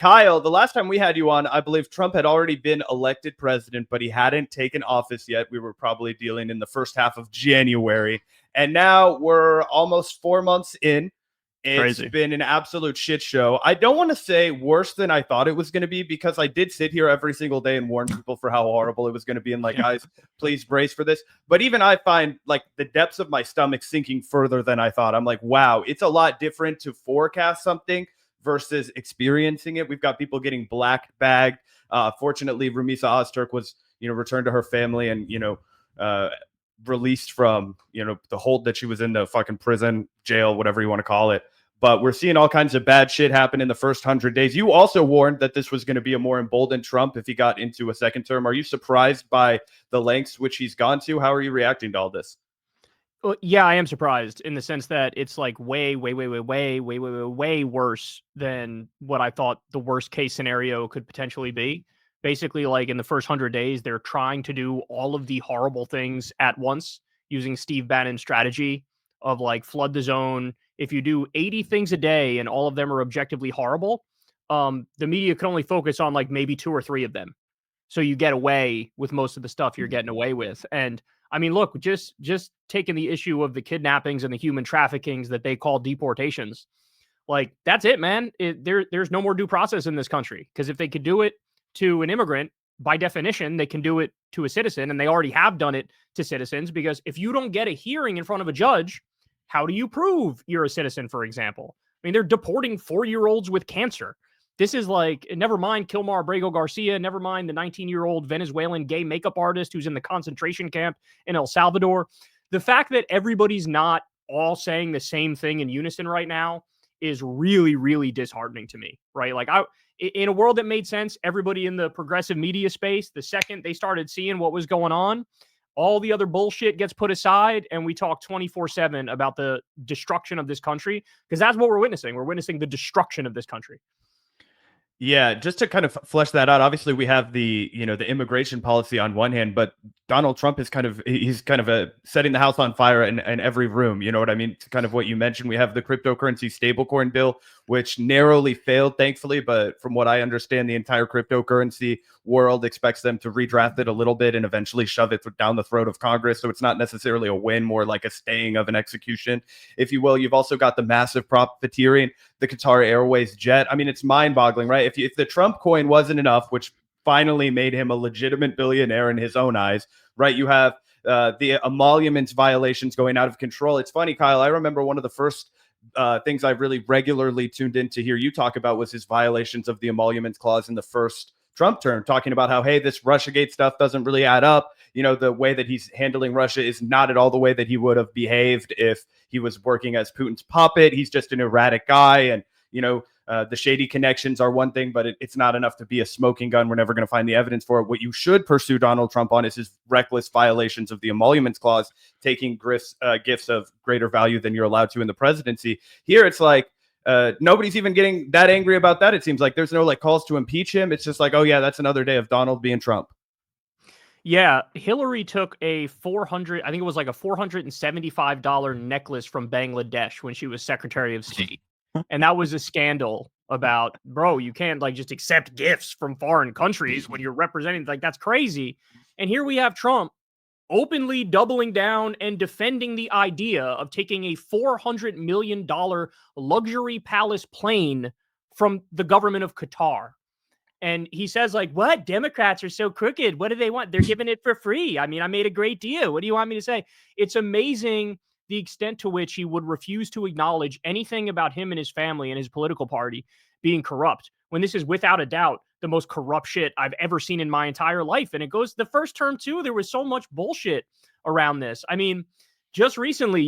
Kyle, the last time we had you on, I believe Trump had already been elected president, but he hadn't taken office yet. We were probably dealing in the first half of January. And now we're almost 4 months in. It's Crazy. been an absolute shit show. I don't want to say worse than I thought it was going to be, because I did sit here every single day and warn people for how horrible it was going to be. And like, guys, please brace for this. But even I find like the depths of my stomach sinking further than I thought. I'm like, wow, it's a lot different to forecast something versus experiencing it. We've got people getting black bagged. Fortunately, Rumisa Ozturk was, returned to her family and, released from, the hold that she was in, the fucking prison, jail, whatever you want to call it. But we're seeing all kinds of bad shit happen in the first 100 days. You also warned that this was going to be a more emboldened Trump if he got into a second term. Are you surprised by the lengths which he's gone to? How are you reacting to all this? Well, yeah, I am surprised in the sense that it's like way worse than what I thought the worst case scenario could potentially be. Basically, like in the first 100 days, they're trying to do all of the horrible things at once using Steve Bannon's strategy of like flood the zone. If you do 80 things a day and all of them are objectively horrible, the media can only focus on like maybe 2 or 3 of them. So you get away with most of the stuff you're getting away with. And I mean, look, just taking the issue of the kidnappings and the human traffickings that they call deportations, like that's it, man. There's no more due process in this country, because if they could do it to an immigrant, by definition, they can do it to a citizen, and they already have done it to citizens, because if you don't get a hearing in front of a judge, how do you prove you're a citizen, for example? I mean, they're deporting 4-year-olds with cancer. This is like, never mind Kilmar Abrego Garcia, never mind the 19-year-old Venezuelan gay makeup artist who's in the concentration camp in El Salvador. The fact that everybody's not all saying the same thing in unison right now is really, really disheartening to me, right? Like, in a world that made sense, everybody in the progressive media space, the second they started seeing what was going on, all the other bullshit gets put aside, and we talk 24/7 about the destruction of this country, because that's what we're witnessing. We're witnessing the destruction of this country. Yeah, just to kind of flesh that out, obviously we have the immigration policy on one hand, but Donald Trump is he's kind of setting the house on fire in every room. You know what I mean? Kind of what you mentioned. We have the cryptocurrency stablecoin bill, which narrowly failed, thankfully. But from what I understand, the entire cryptocurrency world expects them to redraft it a little bit and eventually shove it down the throat of Congress. So it's not necessarily a win, more like a staying of an execution, if you will. You've also got the massive profiteering, the Qatar Airways jet. I mean, it's mind-boggling, right? If the Trump coin wasn't enough, which finally made him a legitimate billionaire in his own eyes, right? You have the emoluments violations going out of control. It's funny, Kyle. I remember one of the first things I really regularly tuned in to hear you talk about was his violations of the emoluments clause in the first Trump term, talking about how, hey, this Russiagate stuff doesn't really add up. The way that he's handling Russia is not at all the way that he would have behaved if he was working as Putin's puppet. He's just an erratic guy. And, the shady connections are one thing, but it's not enough to be a smoking gun. We're never going to find the evidence for it. What you should pursue Donald Trump on is his reckless violations of the emoluments clause, taking gifts of greater value than you're allowed to in the presidency. Here, it's like, nobody's even getting that angry about that. It seems like there's no calls to impeach him. It's just like, oh yeah, that's another day of Donald being Trump. Yeah, Hillary took a $475 necklace from Bangladesh when she was Secretary of State. And that was a scandal about, bro, you can't just accept gifts from foreign countries when you're representing, that's crazy. And here we have Trump openly doubling down and defending the idea of taking a $400 million luxury palace plane from the government of Qatar. And he says, what? Democrats are so crooked. What do they want? They're giving it for free. I mean, I made a great deal. What do you want me to say? It's amazing the extent to which he would refuse to acknowledge anything about him and his family and his political party being corrupt, when this is without a doubt the most corrupt shit I've ever seen in my entire life. And it goes the first term too. There was so much bullshit around this. I mean, just recently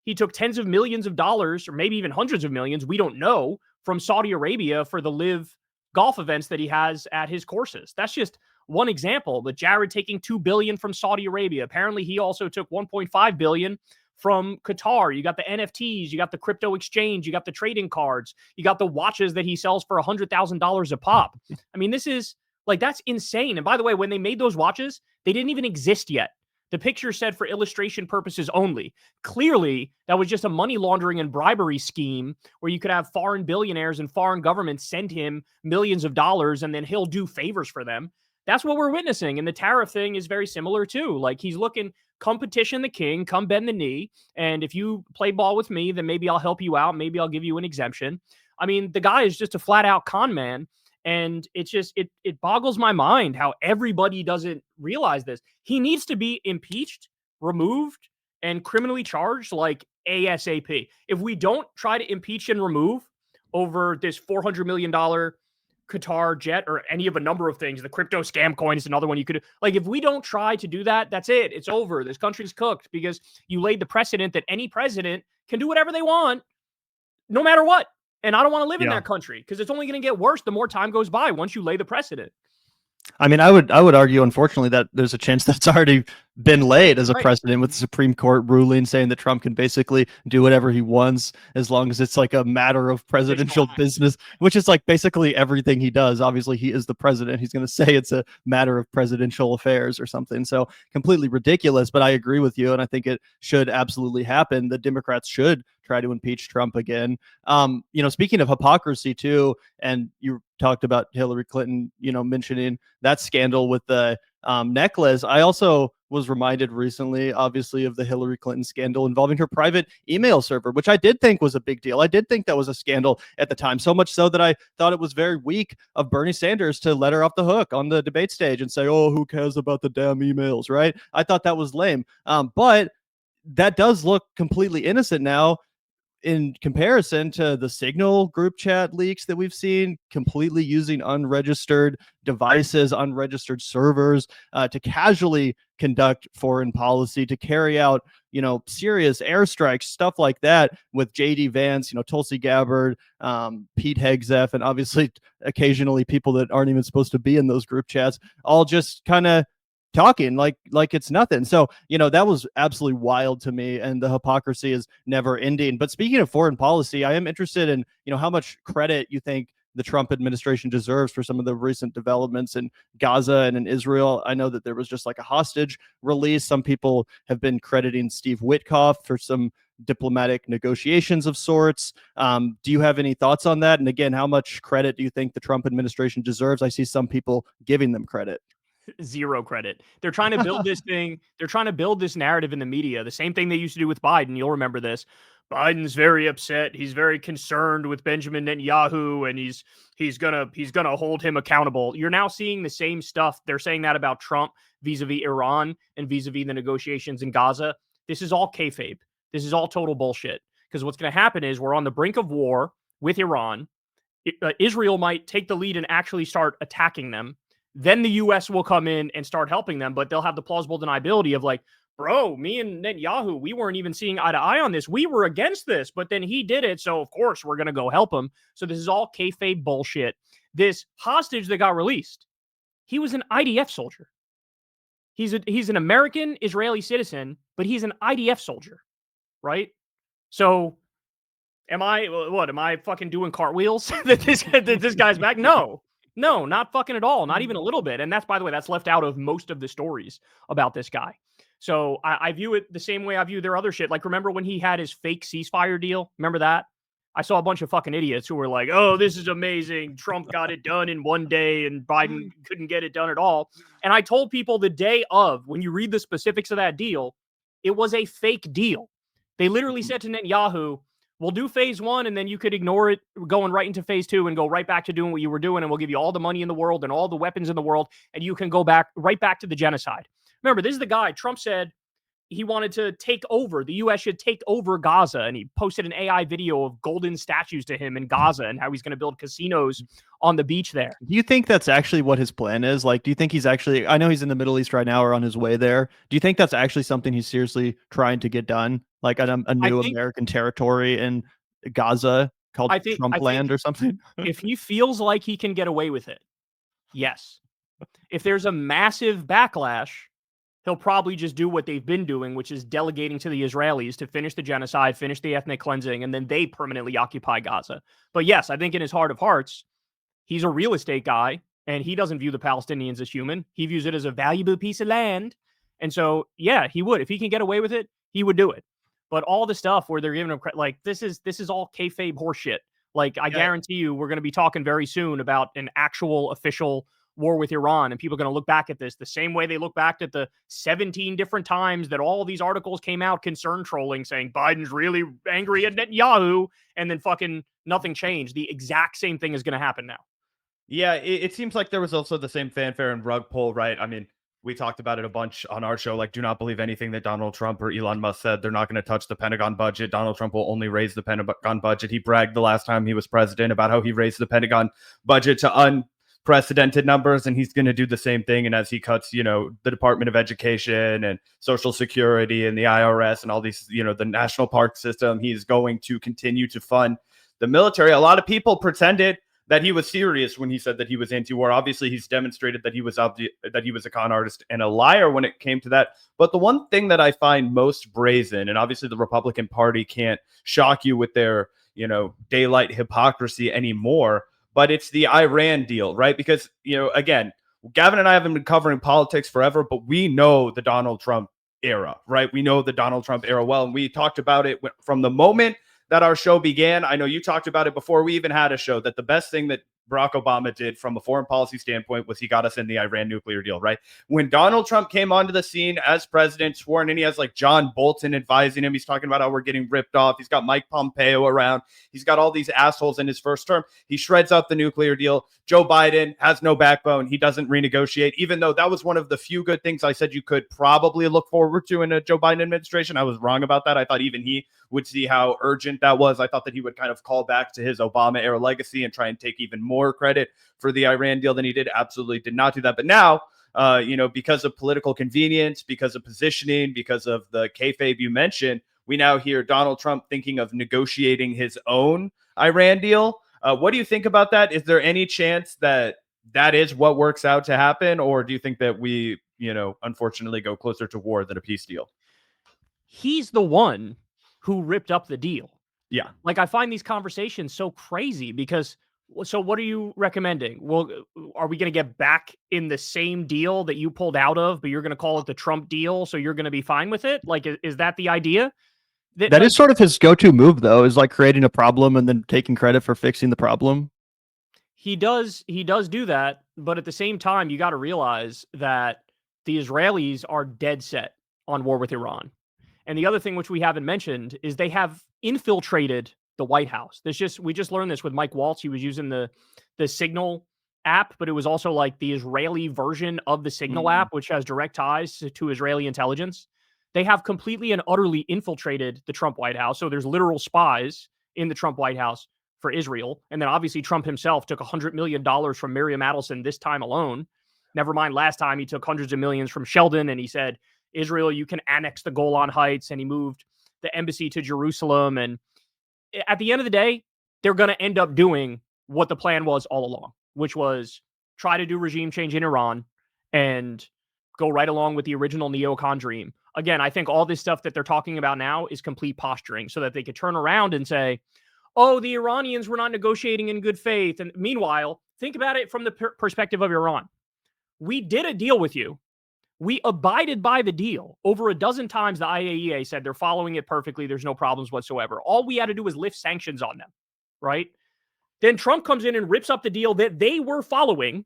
he took tens of millions of dollars, or maybe even hundreds of millions, we don't know, from Saudi Arabia for the live golf events that he has at his courses. That's just one example. But Jared taking $2 billion from Saudi Arabia. Apparently he also took $1.5 billion from Qatar. You got the NFTs, you got the crypto exchange, you got the trading cards, you got the watches that he sells for $100,000 a pop. I mean, this is that's insane. And by the way, when they made those watches, they didn't even exist yet. The picture said for illustration purposes only. Clearly, that was just a money laundering and bribery scheme where you could have foreign billionaires and foreign governments send him millions of dollars and then he'll do favors for them. That's what we're witnessing. And the tariff thing is very similar too. Like he's looking, come petition the king, come bend the knee. And if you play ball with me, then maybe I'll help you out. Maybe I'll give you an exemption. I mean, the guy is just a flat out con man. And it's just, it boggles my mind how everybody doesn't realize this. He needs to be impeached, removed, and criminally charged like ASAP. If we don't try to impeach and remove over this $400 million Qatar jet or any of a number of things, the crypto scam coin is another one you could, like, if we don't try to do that, that's it. It's over. This country's cooked because you laid the precedent that any president can do whatever they want, no matter what. And I don't want to live in that country because it's only going to get worse the more time goes by once you lay the precedent. I mean, I would argue, unfortunately, that there's a chance that's already been laid as a precedent with the Supreme Court ruling saying that Trump can basically do whatever he wants as long as it's like a matter of presidential business, which is like basically everything he does. Obviously, he is the president. He's going to say it's a matter of presidential affairs or something. So completely ridiculous. But I agree with you, and I think it should absolutely happen. The Democrats should try to impeach Trump again. Speaking of hypocrisy too, and you talked about Hillary Clinton, mentioning that scandal with the necklace. I also was reminded recently, obviously, of the Hillary Clinton scandal involving her private email server, which I did think was a big deal. I did think that was a scandal at the time, so much so that I thought it was very weak of Bernie Sanders to let her off the hook on the debate stage and say, oh, who cares about the damn emails, right? I thought that was lame. But that does look completely innocent now in comparison to the Signal group chat leaks that we've seen, completely using unregistered devices, unregistered servers to casually conduct foreign policy, to carry out, serious airstrikes, stuff like that with JD Vance, Tulsi Gabbard, Pete Hegseth, and obviously occasionally people that aren't even supposed to be in those group chats, all just kind of talking like it's nothing. So, that was absolutely wild to me, and the hypocrisy is never ending. But speaking of foreign policy, I am interested in, how much credit you think the Trump administration deserves for some of the recent developments in Gaza and in Israel. I know that there was just like a hostage release. Some people have been crediting Steve Witkoff for some diplomatic negotiations of sorts. Do you have any thoughts on that? And again, how much credit do you think the Trump administration deserves? I see some people giving them credit. Zero credit. They're trying to build this thing. They're trying to build this narrative in the media. The same thing they used to do with Biden. You'll remember this. Biden's very upset. He's very concerned with Benjamin Netanyahu, and he's gonna hold him accountable. You're now seeing the same stuff. They're saying that about Trump vis-a-vis Iran and vis-a-vis the negotiations in Gaza. This is all kayfabe. This is all total bullshit. Because what's going to happen is we're on the brink of war with Iran. Israel might take the lead and actually start attacking them. Then the U.S. will come in and start helping them, but they'll have the plausible deniability of like, bro, me and Netanyahu, we weren't even seeing eye to eye on this. We were against this, but then he did it, so of course we're going to go help him. So this is all kayfabe bullshit. This hostage that got released, he was an IDF soldier. He's an American Israeli citizen, but he's an IDF soldier, right? So am I fucking doing cartwheels that this guy's back? No, not fucking at all. Not even a little bit. And that's, by the way, that's left out of most of the stories about this guy. So I view it the same way I view their other shit. Like, remember when he had his fake ceasefire deal? Remember that? I saw a bunch of fucking idiots who were like, oh, this is amazing. Trump got it done in one day and Biden couldn't get it done at all. And I told people the day of, when you read the specifics of that deal, it was a fake deal. They literally said to Netanyahu, we'll do phase one, and then you could ignore it going right into phase two and go right back to doing what you were doing, and we'll give you all the money in the world and all the weapons in the world, and you can go right back to the genocide. Remember, this is the guy, Trump said he wanted to take over. The U.S. should take over Gaza, and he posted an AI video of golden statues to him in Gaza and how he's going to build casinos on the beach there. Do you think that's actually what his plan is? Like, do you think he's actually, I know he's in the Middle East right now or on his way there. Do you think that's actually something he's seriously trying to get done? Like a new American territory in Gaza called Trump land or something? If he feels like he can get away with it, yes. If there's a massive backlash, he'll probably just do what they've been doing, which is delegating to the Israelis to finish the genocide, finish the ethnic cleansing, and then they permanently occupy Gaza. But yes, I think in his heart of hearts, he's a real estate guy, and he doesn't view the Palestinians as human. He views it as a valuable piece of land, And so, yeah, he would. If he can get away with it, he would do it. But all the stuff where they're giving him like this is all kayfabe horseshit. Like I guarantee you, we're going to be talking very soon about an actual official war with Iran, and people are going to look back at this the same way they look back at the 17 different times that all these articles came out concern trolling saying Biden's really angry at Netanyahu, and then fucking nothing changed. The exact same thing is going to happen now. Yeah, it seems like there was also the same fanfare and rug pull, right? I mean, we talked about it a bunch on our show. Like, do not believe anything that Donald Trump or Elon Musk said. They're not going to touch the Pentagon budget. Donald Trump will only raise the Pentagon budget. He bragged the last time he was president about how he raised the Pentagon budget to unprecedented numbers, and he's going to do the same thing. And as he cuts, the Department of Education and Social Security and the IRS and all these, the national park system, he's going to continue to fund the military. A lot of people pretended that he was serious when he said that he was anti-war. Obviously, he's demonstrated that he was a con artist and a liar when it came to that. But the one thing that I find most brazen, and obviously the Republican Party can't shock you with their, daylight hypocrisy anymore, but it's the Iran deal, right? Because, again, Gavin and I haven't been covering politics forever, but we know the Donald Trump era, right? We know the Donald Trump era well, and we talked about it from the moment that our show began. I know you talked about it before we even had a show, that the best thing that Barack Obama did from a foreign policy standpoint was he got us in the Iran nuclear deal, right? When Donald Trump came onto the scene as president, sworn in, he has like John Bolton advising him. He's talking about how we're getting ripped off. He's got Mike Pompeo around. He's got all these assholes in his first term. He shreds up the nuclear deal. Joe Biden has no backbone. He doesn't renegotiate, even though that was one of the few good things I said you could probably look forward to in a Joe Biden administration. I was wrong about that. I thought even he would see how urgent that was. I thought that he would kind of call back to his Obama era legacy and try and take even more credit for the Iran deal than he did. Absolutely did not do that. But now, because of political convenience, because of positioning, because of the kayfabe you mentioned, we now hear Donald Trump thinking of negotiating his own Iran deal. What do you think about that? Is there any chance that that is what works out to happen? Or do you think that we, unfortunately go closer to war than a peace deal? He's the one who ripped up the deal. Yeah. Like, I find these conversations so crazy because, so what are you recommending? Well, are we going to get back in the same deal that you pulled out of, but you're going to call it the Trump deal, so you're going to be fine with it? Like, is that the idea? That is sort of his go-to move, though, is like creating a problem and then taking credit for fixing the problem. He does do that, but at the same time, you got to realize that the Israelis are dead set on war with Iran. And the other thing which we haven't mentioned is they have infiltrated the White House. We just learned this with Mike Waltz. He was using the Signal app, but it was also like the Israeli version of the Signal app, which has direct ties to Israeli intelligence. They have completely and utterly infiltrated the Trump White House. So there's literal spies in the Trump White House for Israel. And then obviously Trump himself took $100 million from Miriam Adelson this time alone. Never mind last time he took hundreds of millions from Sheldon, and he said, Israel, you can annex the Golan Heights, and he moved the embassy to Jerusalem. And at the end of the day, they're going to end up doing what the plan was all along, which was try to do regime change in Iran and go right along with the original neocon dream. Again, I think all this stuff that they're talking about now is complete posturing so that they could turn around and say, oh, the Iranians were not negotiating in good faith. And meanwhile, think about it from the perspective of Iran. We did a deal with you. We abided by the deal. Over a dozen times, the IAEA said they're following it perfectly. There's no problems whatsoever. All we had to do was lift sanctions on them, right? Then Trump comes in and rips up the deal that they were following.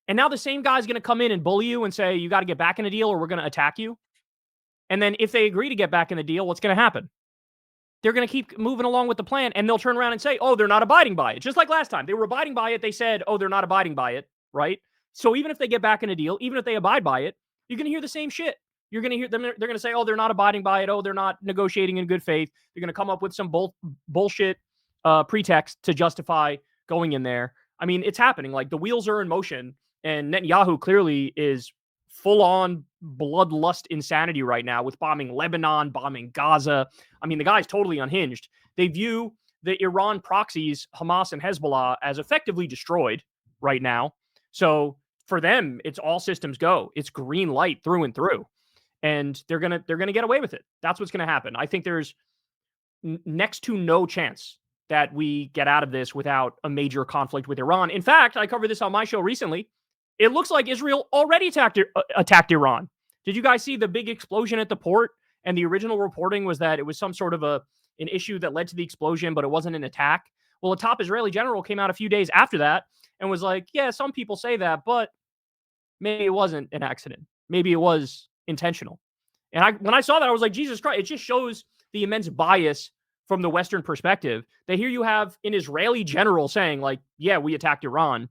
And now the same guy's going to come in and bully you and say, you got to get back in the deal or we're going to attack you. And then if they agree to get back in the deal, what's going to happen? They're going to keep moving along with the plan, and they'll turn around and say, oh, they're not abiding by it. Just like last time. They were abiding by it. They said, oh, they're not abiding by it, right? So even if they get back in a deal, even if they abide by it, you're going to hear the same shit. You're going to hear them. They're going to say, oh, they're not abiding by it. Oh, they're not negotiating in good faith. They're going to come up with some bullshit pretext to justify going in there. I mean, it's happening. Like, the wheels are in motion, and Netanyahu clearly is full-on bloodlust insanity right now with bombing Lebanon, bombing Gaza. I mean, the guy's totally unhinged. They view the Iran proxies, Hamas and Hezbollah, as effectively destroyed right now. So for them, it's all systems go. It's green light through and through. And they're gonna get away with it. That's what's gonna happen. I think there's next to no chance that we get out of this without a major conflict with Iran. In fact, I covered this on my show recently. It looks like Israel already attacked Iran. Did you guys see the big explosion at the port? And the original reporting was that it was some sort of an issue that led to the explosion, but it wasn't an attack. Well, a top Israeli general came out a few days after that and was like, yeah, some people say that, but maybe it wasn't an accident. Maybe it was intentional. And when I saw that, I was like, Jesus Christ, it just shows the immense bias from the Western perspective that here you have an Israeli general saying, like, yeah, we attacked Iran.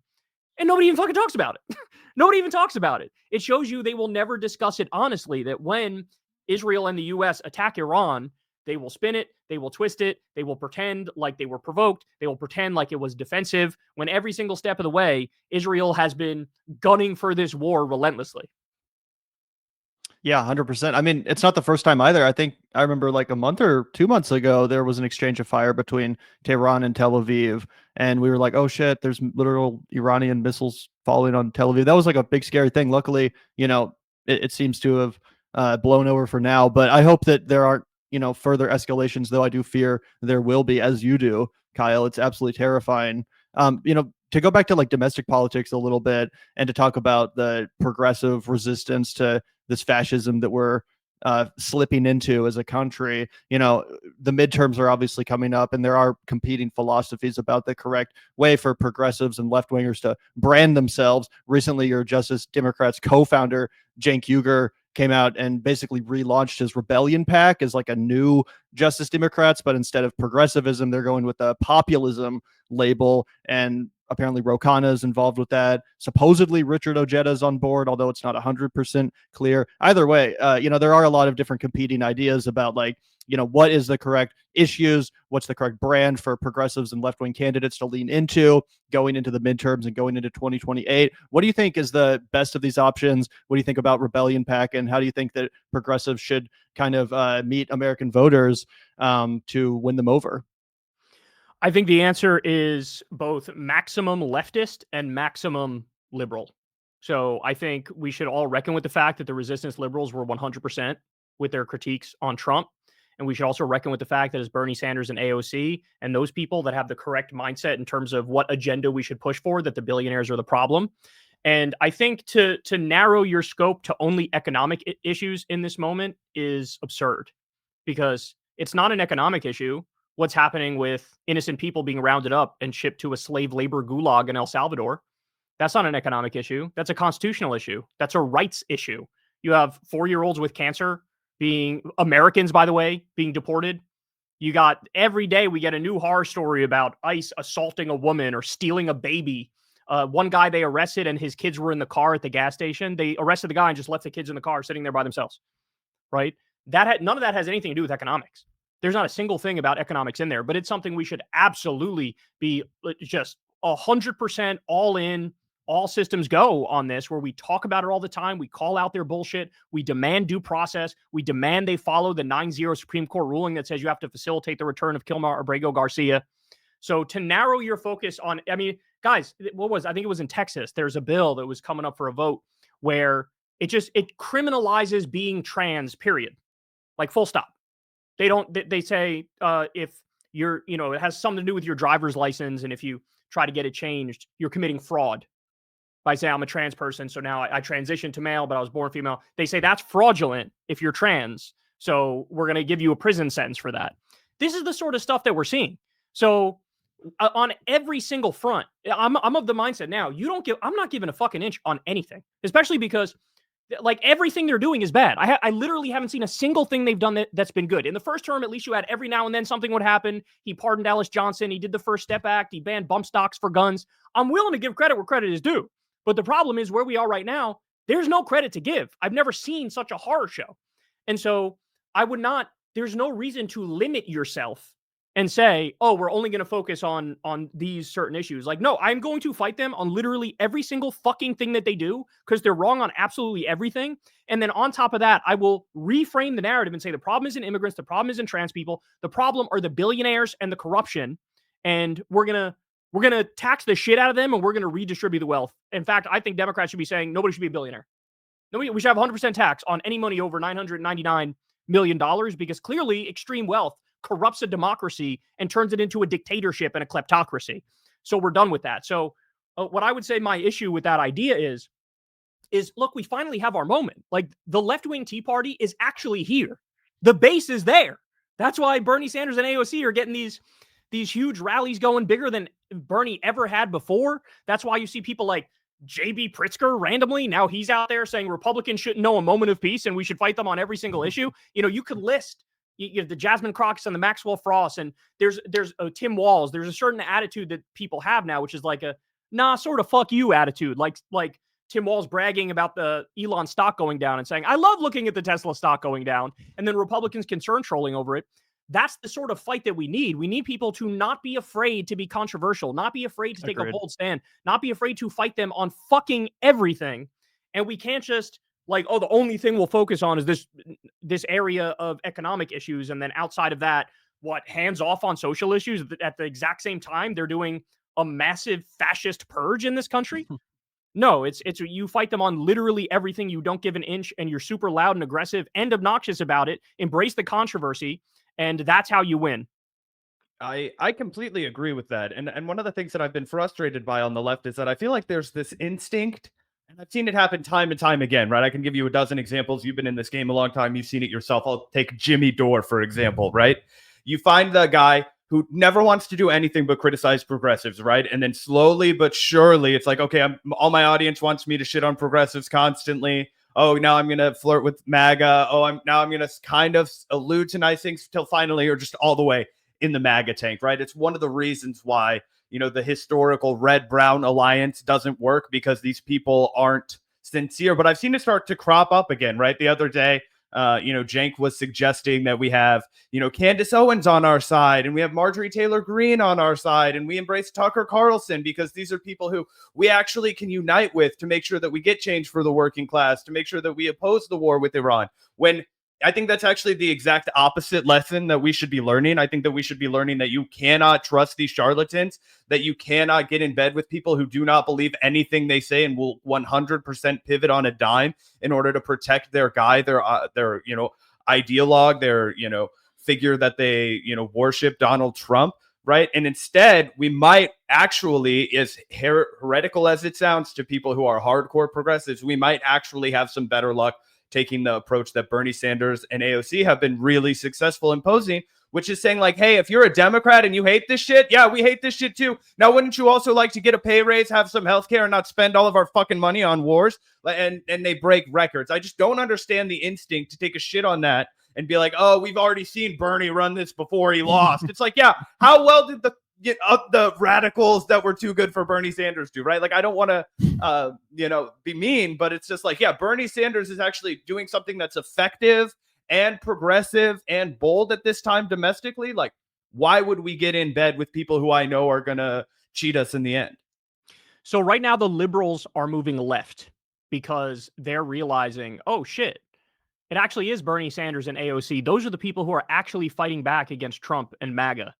And nobody even fucking talks about it. Nobody even talks about it. It shows you they will never discuss it honestly, that when Israel and the US attack Iran, they will spin it, they will twist it, they will pretend like they were provoked, they will pretend like it was defensive, when every single step of the way, Israel has been gunning for this war relentlessly. Yeah, 100%. I mean, it's not the first time either. I think I remember like a month or 2 months ago, there was an exchange of fire between Tehran and Tel Aviv. And we were like, oh shit, there's literal Iranian missiles falling on Tel Aviv. That was like a big, scary thing. Luckily, it seems to have blown over for now. But I hope that there aren't, further escalations, though I do fear there will be, as you do, Kyle. It's absolutely terrifying. To go back to like domestic politics a little bit and to talk about the progressive resistance to this fascism that we're slipping into as a country. The midterms are obviously coming up, and there are competing philosophies about the correct way for progressives and left wingers to brand themselves. Recently, your Justice Democrats co-founder, Cenk Uygur, came out and basically relaunched his Rebellion PAC as like a new Justice Democrats, but instead of progressivism, they're going with a populism label. And apparently Ro Khanna is involved with that. Supposedly Richard Ojeda is on board, although it's not 100% clear. Either way, there are a lot of different competing ideas about like, what is the correct issues? What's the correct brand for progressives and left-wing candidates to lean into going into the midterms and going into 2028? What do you think is the best of these options? What do you think about Rebellion PAC? And how do you think that progressives should kind of meet American voters to win them over? I think the answer is both maximum leftist and maximum liberal. So I think we should all reckon with the fact that the resistance liberals were 100% with their critiques on Trump. And we should also reckon with the fact that as Bernie Sanders and AOC and those people that have the correct mindset in terms of what agenda we should push for, that the billionaires are the problem. And I think to narrow your scope to only economic issues in this moment is absurd, because it's not an economic issue. What's happening with innocent people being rounded up and shipped to a slave labor gulag in El Salvador, that's not an economic issue. That's a constitutional issue. That's a rights issue. You have 4-year-olds with cancer being Americans, by the way, being deported. You got every day we get a new horror story about ICE assaulting a woman or stealing a baby. One guy they arrested and his kids were in the car at the gas station. They arrested the guy and just left the kids in the car sitting there by themselves. Right? None of that has anything to do with economics. There's not a single thing about economics in there, but it's something we should absolutely be just 100% all in, all systems go on this, where we talk about it all the time. We call out their bullshit. We demand due process. We demand they follow the 9-0 Supreme Court ruling that says you have to facilitate the return of Kilmar Abrego Garcia. So to narrow your focus on, I mean, guys, I think it was in Texas. There's a bill that was coming up for a vote where it criminalizes being trans, period. Like full stop. They say if you're, it has something to do with your driver's license. And if you try to get it changed, you're committing fraud by saying I'm a trans person. So now I transitioned to male, but I was born female. They say that's fraudulent if you're trans. So we're going to give you a prison sentence for that. This is the sort of stuff that we're seeing. So on every single front, I'm of the mindset now, I'm not giving a fucking inch on anything, especially because like everything they're doing is bad. I literally haven't seen a single thing they've done that's been good. In the first term, at least you had every now and then something would happen. He pardoned Alice Johnson. He did the First Step Act. He banned bump stocks for guns. I'm willing to give credit where credit is due. But the problem is where we are right now, there's no credit to give. I've never seen such a horror show. And so there's no reason to limit yourself and say, oh, we're only going to focus on these certain issues. Like, no, I'm going to fight them on literally every single fucking thing that they do, because they're wrong on absolutely everything. And then on top of that, I will reframe the narrative and say the problem isn't immigrants, the problem isn't trans people, the problem are the billionaires and the corruption. And we're gonna tax the shit out of them, and we're gonna redistribute the wealth. In fact, I think Democrats should be saying nobody should be a billionaire. We should have 100% tax on any money over $999 million, because clearly extreme wealth corrupts a democracy and turns it into a dictatorship and a kleptocracy. So we're done with that. So what I would say my issue with that idea is is, look, we finally have our moment. Like, the left-wing Tea Party is actually here. The base is there. That's why Bernie Sanders and AOC are getting these huge rallies going, bigger than Bernie ever had before. That's why you see people like J.B. Pritzker randomly. Now he's out there saying Republicans shouldn't know a moment of peace and we should fight them on every single issue. You know, you could list the Jasmine Crockett and the Maxwell Frost, and there's Tim Walz. There's a certain attitude that people have now, which is like a nah, sort of fuck you attitude. Like Tim Walz bragging about the Elon stock going down and saying, I love looking at the Tesla stock going down, and then Republicans concern trolling over it. That's the sort of fight that we need. We need people to not be afraid to be controversial, not be afraid to take a bold stand, not be afraid to fight them on fucking everything. And we can't just like, oh, the only thing we'll focus on is this area of economic issues. And then outside of that, hands off on social issues at the exact same time they're doing a massive fascist purge in this country? No, it's you fight them on literally everything. You don't give an inch, and you're super loud and aggressive and obnoxious about it. Embrace the controversy, and that's how you win. I completely agree with that. And one of the things that I've been frustrated by on the left is that I feel like there's this instinct, and I've seen it happen time and time again, right? I can give you a dozen examples. You've been in this game a long time. You've seen it yourself. I'll take Jimmy Dore, for example, right? You find the guy who never wants to do anything but criticize progressives, right? And then slowly but surely, it's like, okay, all my audience wants me to shit on progressives constantly. Oh, now I'm going to flirt with MAGA. Oh, I'm going to kind of allude to nice things till finally you're just all the way in the MAGA tank, right? It's one of the reasons why, you know, the historical red-brown alliance doesn't work, because these people aren't sincere. But I've seen it start to crop up again, right? The other day, Cenk was suggesting that we have, Candace Owens on our side, and we have Marjorie Taylor Greene on our side, and we embrace Tucker Carlson, because these are people who we actually can unite with to make sure that we get change for the working class, to make sure that we oppose the war with Iran. When I think that's actually the exact opposite lesson that we should be learning. I think that we should be learning that you cannot trust these charlatans, that you cannot get in bed with people who do not believe anything they say and will 100% pivot on a dime in order to protect their guy, their ideologue, their, figure that they, worship, Donald Trump, right? And instead, we might actually, as heretical as it sounds to people who are hardcore progressives, we might actually have some better luck taking the approach that Bernie Sanders and AOC have been really successful imposing, which is saying like, hey, if you're a Democrat and you hate this shit, yeah, we hate this shit too. Now, wouldn't you also like to get a pay raise, have some healthcare, and not spend all of our fucking money on wars? And they break records. I just don't understand the instinct to take a shit on that and be like, oh, we've already seen Bernie run this before he lost. It's like, yeah, how well did the radicals that were too good for Bernie Sanders do, right? Like, I don't want to, be mean, but it's just like, yeah, Bernie Sanders is actually doing something that's effective and progressive and bold at this time domestically. Like, why would we get in bed with people who I know are going to cheat us in the end? So right now the liberals are moving left because they're realizing, oh shit, it actually is Bernie Sanders and AOC. Those are the people who are actually fighting back against Trump and MAGA.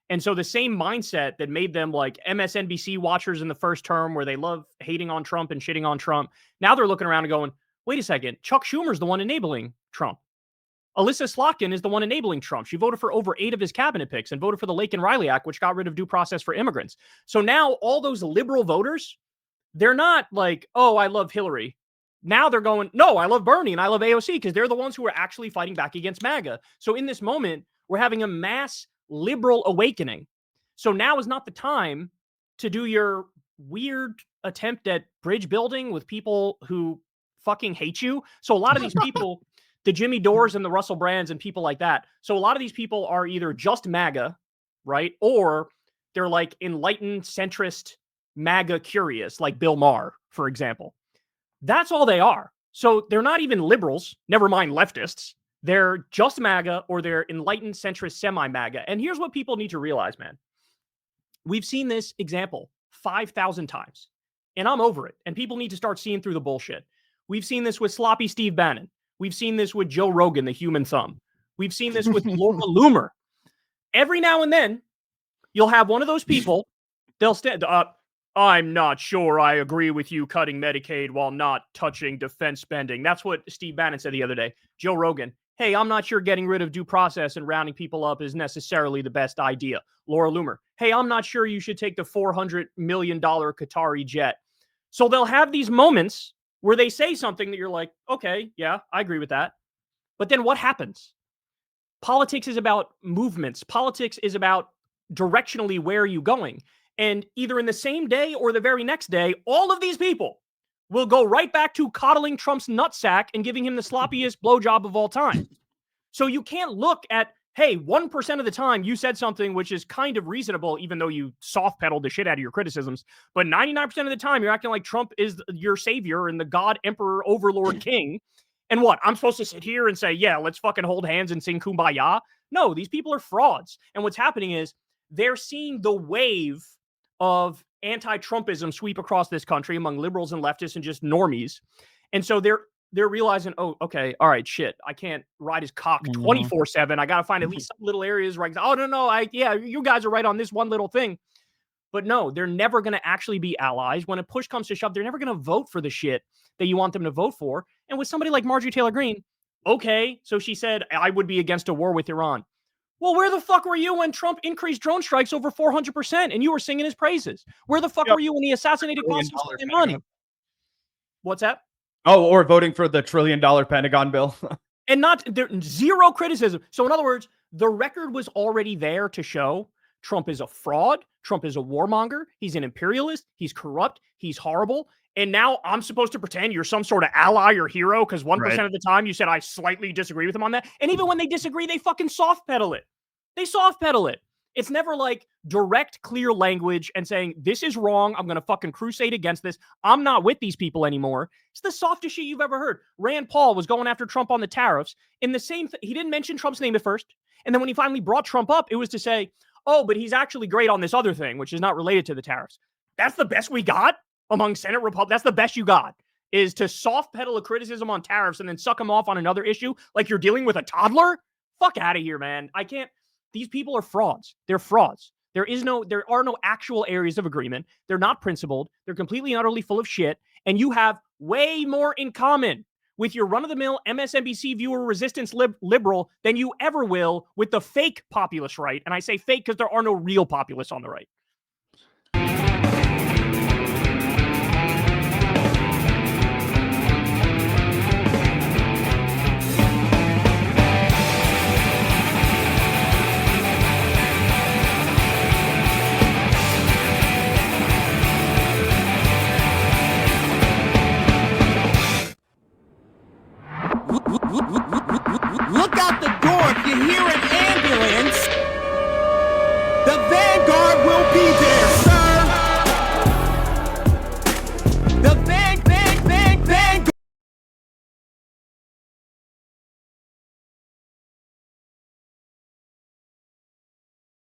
And so the same mindset that made them like MSNBC watchers in the first term, where they love hating on Trump and shitting on Trump, now they're looking around and going, wait a second, Chuck Schumer's the one enabling Trump. Alyssa Slotkin is the one enabling Trump. She voted for over 8 of his cabinet picks and voted for the Laken Riley Act, which got rid of due process for immigrants. So now all those liberal voters, they're not like, oh, I love Hillary. Now they're going, no, I love Bernie and I love AOC, because they're the ones who are actually fighting back against MAGA. So in this moment, we're having a mass liberal awakening. So now is not the time to do your weird attempt at bridge building with people who fucking hate you. So a lot of these people, the Jimmy Dores and the Russell Brands and people like that. So a lot of these people are either just MAGA, right? Or they're like enlightened, centrist, MAGA curious, like Bill Maher, for example. That's all they are. So they're not even liberals, never mind leftists. They're just MAGA, or they're enlightened, centrist, semi-MAGA. And here's what people need to realize, man. We've seen this example 5,000 times, and I'm over it. And people need to start seeing through the bullshit. We've seen this with sloppy Steve Bannon. We've seen this with Joe Rogan, the human thumb. We've seen this with Laura Loomer. Every now and then, you'll have one of those people, they'll stand up. I'm not sure I agree with you cutting Medicaid while not touching defense spending. That's what Steve Bannon said the other day. Joe Rogan, hey, I'm not sure getting rid of due process and rounding people up is necessarily the best idea. Laura Loomer, hey, I'm not sure you should take the $400 million Qatari jet. So they'll have these moments where they say something that you're like, okay, yeah, I agree with that. But then what happens? Politics is about movements. Politics is about directionally where are you going? And either in the same day or the very next day, all of these people will go right back to coddling Trump's nutsack and giving him the sloppiest blowjob of all time. So you can't look at, hey, 1% of the time you said something which is kind of reasonable, even though you soft pedaled the shit out of your criticisms. But 99% of the time, you're acting like Trump is your savior and the God, emperor, overlord, king. And what? I'm supposed to sit here and say, yeah, let's fucking hold hands and sing kumbaya? No, these people are frauds. And what's happening is they're seeing the wave of anti-Trumpism sweep across this country among liberals and leftists and just normies. And so they're realizing, oh, okay, all right, shit, I can't ride his cock 24/7. I got to find at least some little areas where oh, no, yeah, you guys are right on this one little thing. But no, they're never going to actually be allies. When a push comes to shove, they're never going to vote for the shit that you want them to vote for. And with somebody like Marjorie Taylor Greene, okay, so she said, I would be against a war with Iran. Well, where the fuck were you when Trump increased drone strikes over 400% and you were singing his praises? Where the fuck were you when he assassinated Qasem Soleimani? What's that? Oh, or voting for the $1 trillion Pentagon bill. And not there, zero criticism. So in other words, the record was already there to show Trump is a fraud. Trump is a warmonger. He's an imperialist. He's corrupt. He's horrible. And now I'm supposed to pretend you're some sort of ally or hero because 1% of the time you said I slightly disagree with him on that. And even when they disagree, they fucking soft pedal it. They soft pedal it. It's never like direct, clear language and saying, this is wrong. I'm going to fucking crusade against this. I'm not with these people anymore. It's the softest shit you've ever heard. Rand Paul was going after Trump on the tariffs. In the same he didn't mention Trump's name at first. And then when he finally brought Trump up, it was to say, oh, but he's actually great on this other thing, which is not related to the tariffs. That's the best we got among Senate Republicans. That's the best you got, is to soft pedal a criticism on tariffs and then suck them off on another issue like you're dealing with a toddler? Fuck out of here, man. I can't. These people are frauds. They're frauds. There are no actual areas of agreement. They're not principled. They're completely and utterly full of shit. And you have way more in common with your run-of-the-mill MSNBC viewer resistance liberal than you ever will with the fake populist right. And I say fake because there are no real populists on the right.